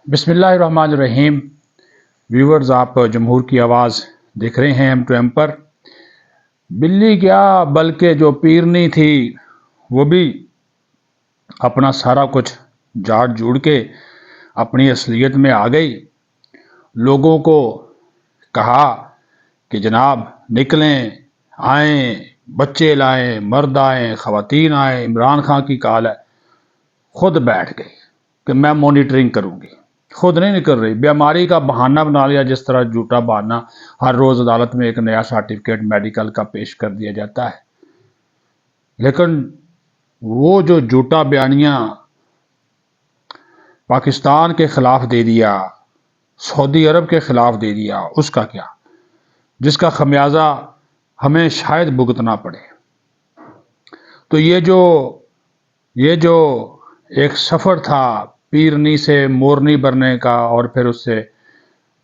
بسم اللہ الرحمن الرحیم ویورز، آپ جمہور کی آواز دیکھ رہے ہیں M2M پر۔ بلی کیا بلکہ جو پیرنی تھی وہ بھی اپنا سارا کچھ جاڑ جوڑ کے اپنی اصلیت میں آ گئی۔ لوگوں کو کہا کہ جناب نکلیں، آئیں، بچے لائیں، مرد آئیں، خواتین آئیں، عمران خان کی کال ہے۔ خود بیٹھ گئی کہ میں مانیٹرنگ کروں گی۔ خود نہیں نکل رہی، بیماری کا بہانہ بنا لیا، جس طرح جھوٹا بہانہ ہر روز عدالت میں ایک نیا سرٹیفکیٹ میڈیکل کا پیش کر دیا جاتا ہے۔ لیکن وہ جو جھوٹا بیانیہ پاکستان کے خلاف دے دیا، سعودی عرب کے خلاف دے دیا، اس کا کیا؟ جس کا خمیازہ ہمیں شاید بھگتنا پڑے۔ تو یہ جو ایک سفر تھا پیرنی سے مورنی بننے کا، اور پھر اس سے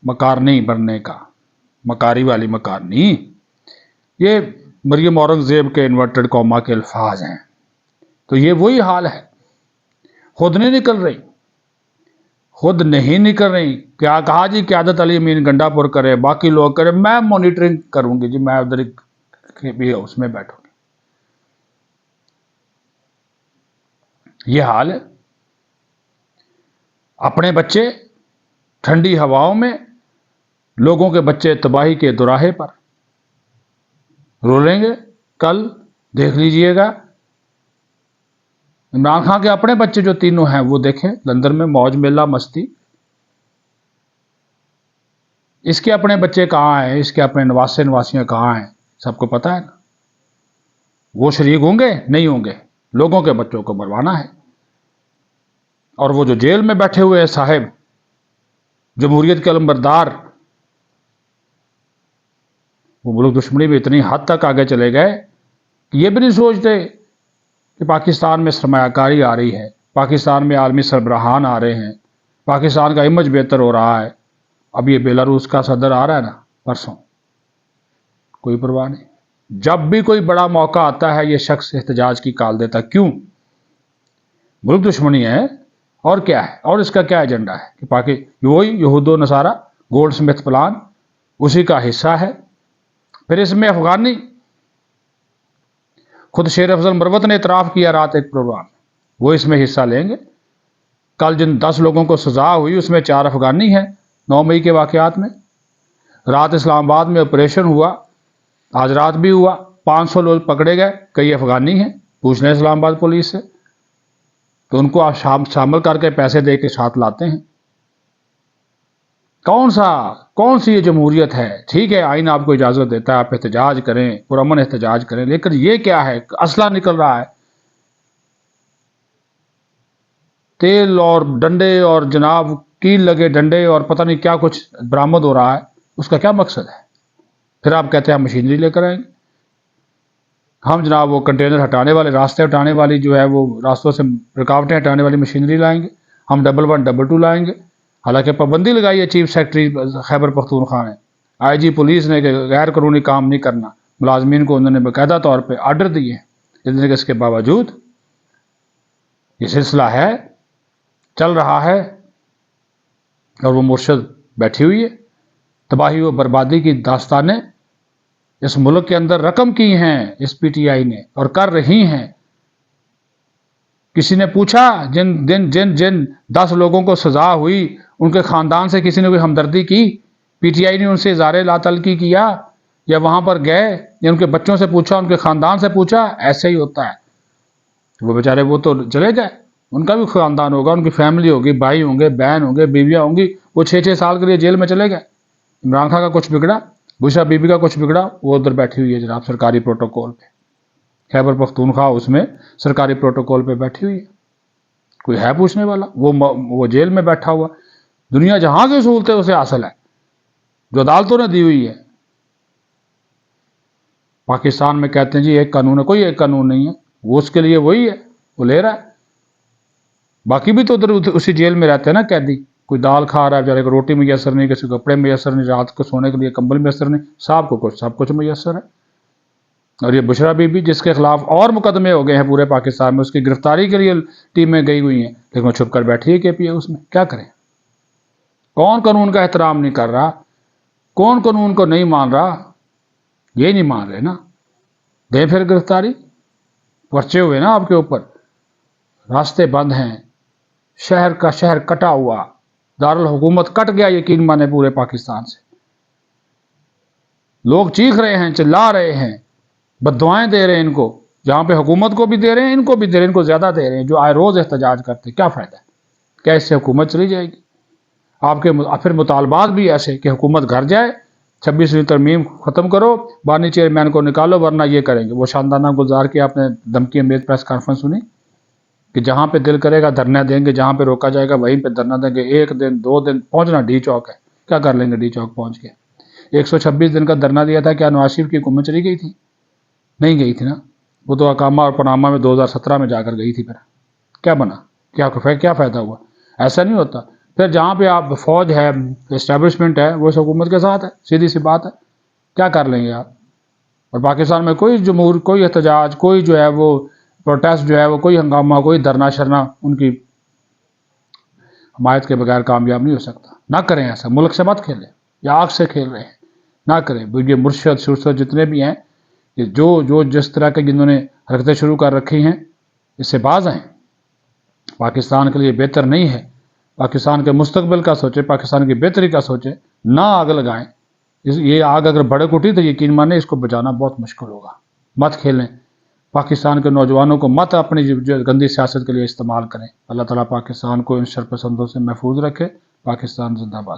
مکارنی بننے کا، مکاری والی مکارنی، یہ مریم اورنگزیب کے انورٹڈ کوما کے الفاظ ہیں۔ تو یہ وہی حال ہے، خود نہیں نکل رہی۔ کیا کہا جی؟ قیادت علی امین گنڈا پور کرے، باقی لوگ کرے، میں مانیٹرنگ کروں گی جی، میں ادھر بھی اس میں بیٹھوں گی۔ یہ حال ہے۔ اپنے بچے ٹھنڈی ہواؤں میں، لوگوں کے بچے تباہی کے دوراہے پر رولیں گے۔ کل دیکھ لیجئے گا عمران خان کے اپنے بچے جو تینوں ہیں، وہ دیکھیں لندن میں موج میلہ مستی۔ اس کے اپنے بچے کہاں ہیں، اس کے اپنے نواسیاں کہاں ہیں، سب کو پتہ ہے نا۔ وہ شریک ہوں گے؟ نہیں ہوں گے۔ لوگوں کے بچوں کو مروانا ہے۔ اور وہ جو جیل میں بیٹھے ہوئے صاحب جمہوریت کے علمبردار، وہ ملک دشمنی میں اتنی حد تک آگے چلے گئے کہ یہ بھی نہیں سوچتے کہ پاکستان میں سرمایہ کاری آ رہی ہے، پاکستان میں عالمی سربراہان آ رہے ہیں، پاکستان کا امیج بہتر ہو رہا ہے۔ اب یہ بیلاروس کا صدر آ رہا ہے نا پرسوں، کوئی پرواہ نہیں۔ جب بھی کوئی بڑا موقع آتا ہے یہ شخص احتجاج کی کال دیتا۔ کیوں؟ ملک دشمنی ہے، اور کیا ہے؟ اور اس کا کیا ایجنڈا ہے کہ وہی یہود و نصارہ گولڈ سمتھ پلان اسی کا حصہ ہے۔ پھر اس میں افغانی، خود شیر افضل مروت نے اعتراف کیا رات ایک پروگرام، وہ اس میں حصہ لیں گے۔ کل جن 10 لوگوں کو سزا ہوئی اس میں 4 افغانی ہیں۔ 9 مئی کے واقعات میں رات اسلام آباد میں آپریشن ہوا، آج رات بھی ہوا، 500 لوگ پکڑے گئے، کئی افغانی ہیں۔ پوچھ لیں اسلام آباد پولیس سے، تو ان کو آپ شامل کر کے پیسے دے کے ساتھ لاتے ہیں۔ کون سی یہ جمہوریت ہے؟ ٹھیک ہے، آئین آپ کو اجازت دیتا ہے آپ احتجاج کریں، پرامن احتجاج کریں، لیکن یہ کیا ہے؟ اسلحہ نکل رہا ہے، تیل اور ڈنڈے، اور جناب کیل لگے ڈنڈے، اور پتہ نہیں کیا کچھ برآمد ہو رہا ہے۔ اس کا کیا مقصد ہے؟ پھر آپ کہتے ہیں ہم مشینری لے کر آئیں گے، ہم جناب وہ کنٹینر ہٹانے والے، راستے ہٹانے والی جو ہے، وہ راستوں سے رکاوٹیں ہٹانے والی مشینری لائیں گے، ہم 11 22 لائیں گے۔ حالانکہ پابندی لگائی ہے چیف سیکرٹری خیبر پختونخوا نے، IG پولیس نے، کہ غیر قانونی کام نہیں کرنا۔ ملازمین کو انہوں نے باقاعدہ طور پہ آرڈر دیے ہیں، لیکن اس کے باوجود یہ سلسلہ ہے، چل رہا ہے، اور وہ مرشد بیٹھی ہوئی ہے۔ تباہی و بربادی کی داستانیں اس ملک کے اندر رقم کی ہیں اس PTI نے، اور کر رہی ہیں۔ کسی نے پوچھا جن 10 لوگوں کو سزا ہوئی ان کے خاندان سے کسی نے کوئی ہمدردی کی؟ PTI نے ان سے اظہار لا تعلقی کیا، یا وہاں پر گئے، یا ان کے بچوں سے پوچھا، ان کے خاندان سے پوچھا؟ ایسے ہی ہوتا ہے۔ وہ بیچارے وہ تو چلے گئے، ان کا بھی خاندان ہوگا، ان کی فیملی ہوگی، بھائی ہوں گے، بہن ہوں گے، بیویاں ہوں گی، وہ 6 سال کے لیے جیل میں چلے گئے۔ عمران خان کا کچھ بگڑا، بشرا بی بی کا کچھ بگڑا، وہ ادھر بیٹھی ہوئی ہے جناب سرکاری پروٹوکول پہ، خیبر پختونخوا اس میں سرکاری پروٹوکول پہ بیٹھی ہوئی ہے۔ کوئی ہے پوچھنے والا؟ وہ جیل میں بیٹھا ہوا۔ دنیا جہاں کی سہولتیں اسے حاصل ہے جو عدالتوں نے دی ہوئی ہے۔ پاکستان میں کہتے ہیں جی ایک قانون ہے، کوئی ایک قانون نہیں ہے، وہ اس کے لیے وہی ہے، وہ لے رہا ہے۔ باقی بھی تو ادھر اسی جیل میں رہتے ہیں نا قیدی، کوئی دال کھا رہا ہے بیچارے کو، روٹی میسر نہیں، کسی کو کپڑے میسر نہیں، رات کو سونے کے لیے کمبل میسر نہیں، سب کچھ میسر ہے۔ اور یہ بشرا بی بی جس کے خلاف اور مقدمے ہو گئے ہیں پورے پاکستان میں، اس کی گرفتاری کے لیے ٹیمیں گئی ہوئی ہیں، لیکن وہ چھپ کر بیٹھی ہے KPA اس میں، کیا کریں؟ کون قانون کا احترام نہیں کر رہا؟ کون قانون کو نہیں مان رہا؟ یہ نہیں مان رہے نا، دیں پھر گرفتاری، پرچے ہوئے نا آپ کے اوپر، راستے بند ہیں، شہر کا شہر کٹا ہوا، دارالحکومت کٹ گیا یقین مانے پورے پاکستان سے، لوگ چیخ رہے ہیں، چلا رہے ہیں، بددعائیں دے رہے ہیں ان کو، جہاں پہ حکومت کو بھی دے رہے ہیں ان کو بھی دے رہے ہیں، ان کو زیادہ دے رہے ہیں، جو آئے روز احتجاج کرتے ہیں۔ کیا فائدہ ہے؟ کیا اس سے حکومت چلی جائے گی؟ آپ کے پھر مطالبات بھی ایسے کہ حکومت گھر جائے، 26ویں ترمیم ختم کرو، بانی چیئرمین کو نکالو ورنہ یہ کریں گے۔ وہ شاندانہ گلزار کی آپ نے دھمکی امیز پریس کانفرنس سنی کہ جہاں پہ دل کرے گا دھرنا دیں گے، جہاں پہ روکا جائے گا وہیں پہ دھرنا دیں گے، 1 دن 2 دن پہنچنا ڈی چوک ہے، کیا کر لیں گے ڈی چوک پہنچ کے؟ 126 دن کا دھرنا دیا تھا، کیا نواز شریف کی حکومت چلی گئی تھی؟ نہیں گئی تھی نا، وہ تو اقامہ اور پاناما میں 2017 میں جا کر گئی تھی، پھر کیا بنا؟ کیا فائدہ ہوا؟ ایسا نہیں ہوتا۔ پھر جہاں پہ آپ فوج ہے، اسٹیبلشمنٹ ہے، وہ اس حکومت کے ساتھ ہے، سیدھی سی بات ہے، کیا کر لیں گے آپ؟ اور پاکستان میں کوئی احتجاج، کوئی جو ہے وہ پروٹیسٹ جو ہے وہ، کوئی ہنگامہ، کوئی دھرنا شرنا ان کی حمایت کے بغیر کامیاب نہیں ہو سکتا۔ نہ کریں ایسا، ملک سے مت کھیلیں، یا آگ سے کھیل رہے ہیں، نہ کریں۔ یہ مرشد شرشد جتنے بھی ہیں، یہ جو جس طرح کے جنہوں نے حرکتیں شروع کر رکھی ہیں، اس سے باز آئیں۔ پاکستان کے لیے بہتر نہیں ہے، پاکستان کے مستقبل کا سوچیں، پاکستان کی بہتری کا سوچیں، نہ آگ لگائیں۔ یہ آگ اگر بھڑک اٹھی تو یقین مانیں اس کو بجانا بہت مشکل ہوگا۔ مت کھیلیں، پاکستان کے نوجوانوں کو مت اپنی گندی سیاست کے لیے استعمال کریں۔ اللہ تعالیٰ پاکستان کو ان شر پسندوں سے محفوظ رکھے۔ پاکستان زندہ باد۔